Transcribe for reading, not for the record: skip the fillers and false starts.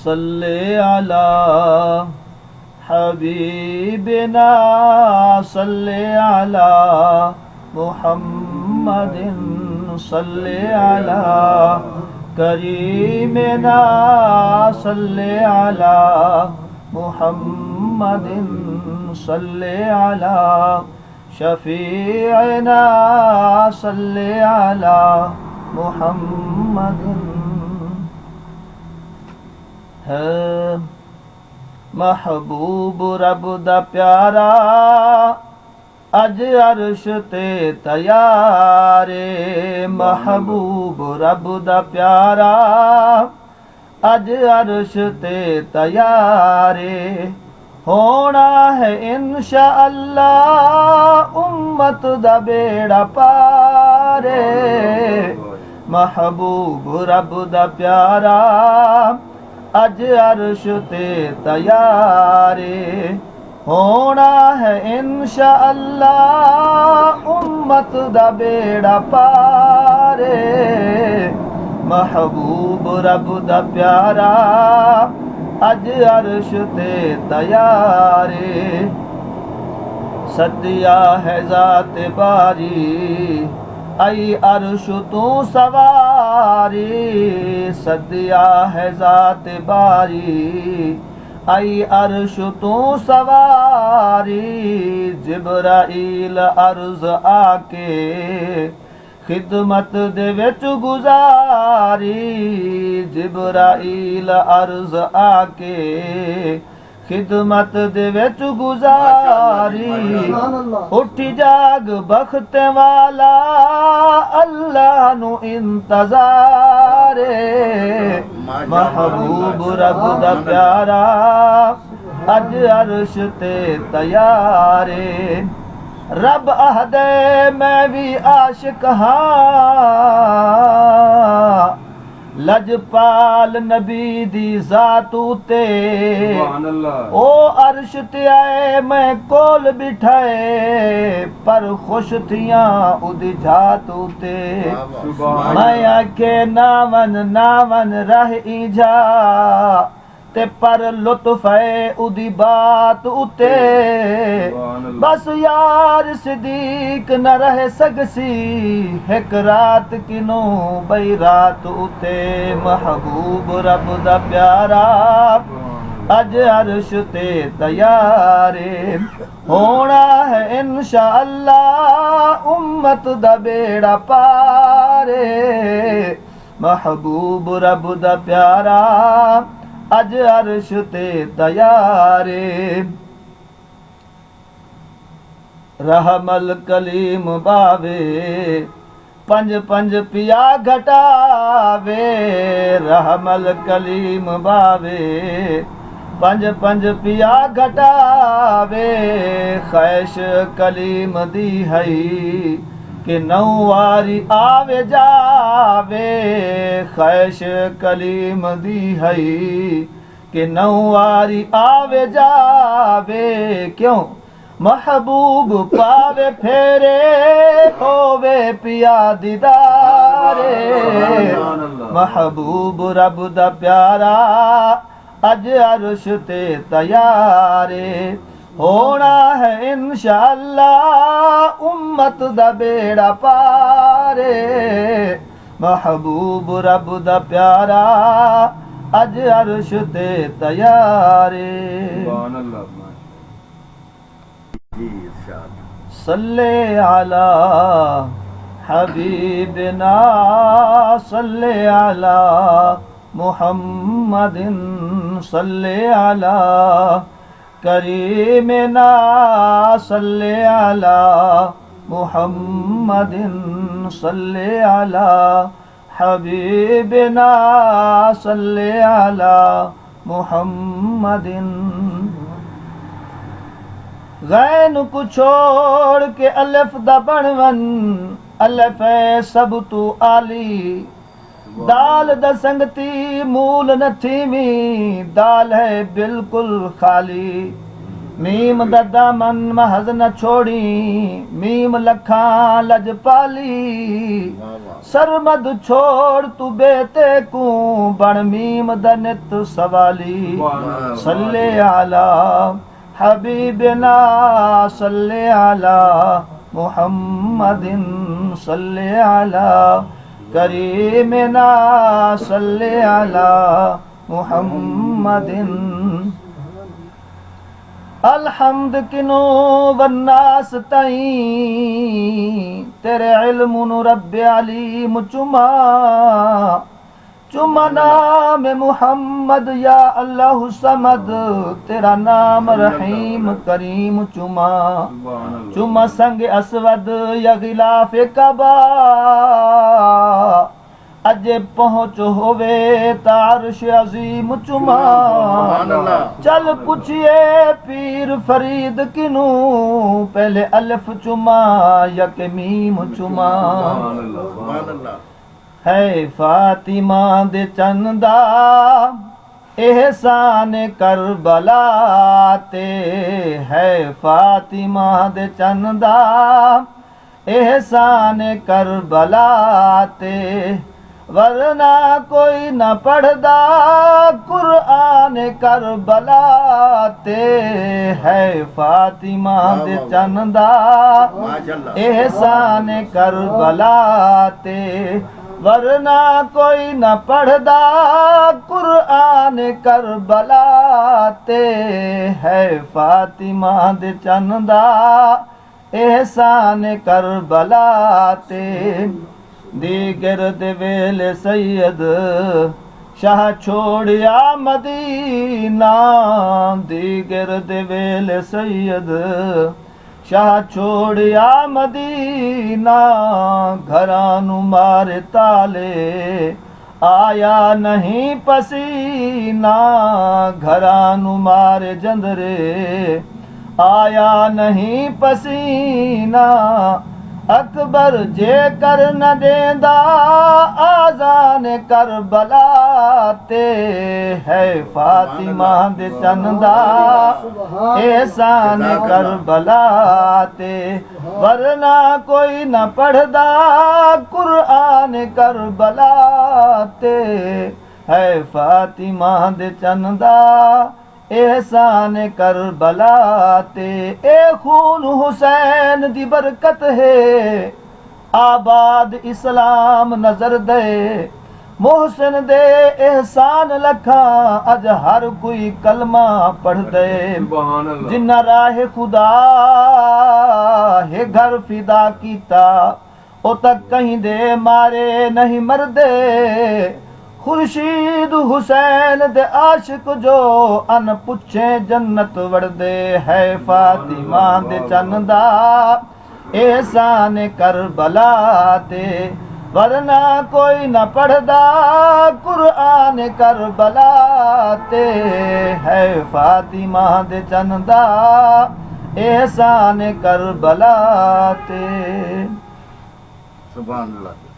सल्ले अला हबीबिना सल्ले अला मुहम्मदिन सल्ले अला करीमिना सल्ले अला मुहम्मदिन सल्ले अला शफीअना सल्ले अला मुहम्मदिन। है महबूब रब दा प्यारा अज अर्श ते तैयारे। महबूब रब दा प्यारा अज अर्श ते तैयारे। होना है इंशा अल्लाह उम्मत दा बेड़ा पारे। महबूब रब दा प्यारा अज अर्श ते तैयारे। होना है इंशा अल्लाह उम्मत दा बेड़ा पारे। महबूब रब दा प्यारा अज अर्श ते तैयारे। सदिया है ज़ात बारी आई अर्श तू सवारी। सदिया है ज़ात बारी आई अर्श तू सवारी। जिब्राईल अर्ज आके खिदमत दे विच गुजारी। जिब्राईल अर्ज आके खिदमत दे विच गुजारी। उठ जाग बख्त वाला अल्लाह नु इंतजारे। महबूब रब दा प्यारा अज अर्श ते तैयारे। रब आहदे मैं भी आशिक हाँ लजपाल नबी दी जात उते। ओ अर्श ते आए मैं कोल बिठाए पर खुश थियां उदी जात उते। मैं आखे नावन रह जा ते पर लुत्फ है उदी बात उते। बस यार सिद्दीक न रह सकसी एक रात किनो बई रात उते। महबूब रब दा प्यारा अज अर्श ते तैयारे। होना है इंशा अल्लाह उम्मत दा बेड़ा पारे। महबूब रब दा प्यारा अज अर्श ते तैयारे। रहमल कलीम बावे पंज पंज पिया घटावे। रहमल कलीम बावे पंज पंज पिया घटावे। खैश कलीम दी हई कि नौ वारी आवे जावे। खैश कलीम दी हई कि नौ वारी आवे जावे। क्यों महबूब पावे फेरे होवे पिया दीदारे। महबूब रब दा प्यारा अज अर्श ते तैयारे। होना है इंशा अल्लाह उम्मत दा बेड़ा पारे। महबूब रब दा प्यारा अज अर्श ते तैयारे। सल्ले अला हबीबिना सल्ले अला मुहम्मदिन सल्ले अला करीमिना सल्ले अला मुहम्मदिन सल्ले अला हबीबिना सल्ले अला मुहम्मदिन। गैन को छोड़ के अलिफ दा बनवन अलिफ है सब तू आली। दाल दा संगती मूल न थीमी दाल है बिल्कुल खाली। मीम दा दामन महज न छोड़ी, मीम लखा लजपाली, सरमद छोड़ तू बेते को बण मीम दा नित सवाली। सल्ले आला हबीबना सल्ले आला मुहम्मदिन सल्ले आला करीमना सल्ले आला मुहम्मदिन। अलहम्द किनो वन्नास तई तेरे इल्म नु रब्बे अलीम चुमा, चुमा नाम मुहम्मद या अल्लाह समद, तेरा नाम रहीम करीम चुमा। चुमा संग असवद या गिलाफ कबा, अजे पहुँच होवे तारश अजीम चुमा। चल पूछिए पीर फरीद किनू, पहले अलिफ चुमा या के मीम चुमा। है फातिमा दे चंदा एहसान करबला ते, है फातिमा दे चंदा एहसान करबला ते, वरना कोई न पढ़दा कुरआन करबला ते। है फातिमा दे चंदा एहसान करबला ते, वरना कोई न पढ़दा कुरआन करबला ते। है फातिमा दे चंदा एहसान करबला ते। दीगर दे वेले सैयद शाह छोड़िया मदीना, दीगर दे वेले सैयद शाह छोड़िया मदीना। घरानू मारे ताले आया नहीं पसीना, घरानू मारे जंदरे आया नहीं पसीना। अकबर जे कर न देंदा आजान करबला ते, है फातिमा दे चंदा एहसान करबला ते, वरना कोई न पढ़दा कुरआन करबला ते। है फातिमा दे चंदा एहसान करबला ते। ए खून हुसैन दी बरकत है आबाद इस्लाम नजर दे, मोहसिन दे एहसान लखा अज हर कोई कलमा पढ़ दे। जिन्ना राह खुदा है घर फिदा कीता, ओ तक कहीं दे मारे नहीं मरदे। खुर्शीद हुसैन दे आशिक जो अन पुछे जन्नत वड़दे। है फातिमा दे चंदा एहसान करबला ते, वरना कोई न पढ़दा कुरआन करबला ते। है फातिमा दे चंदा एहसान करबला ते। सुभान अल्लाह।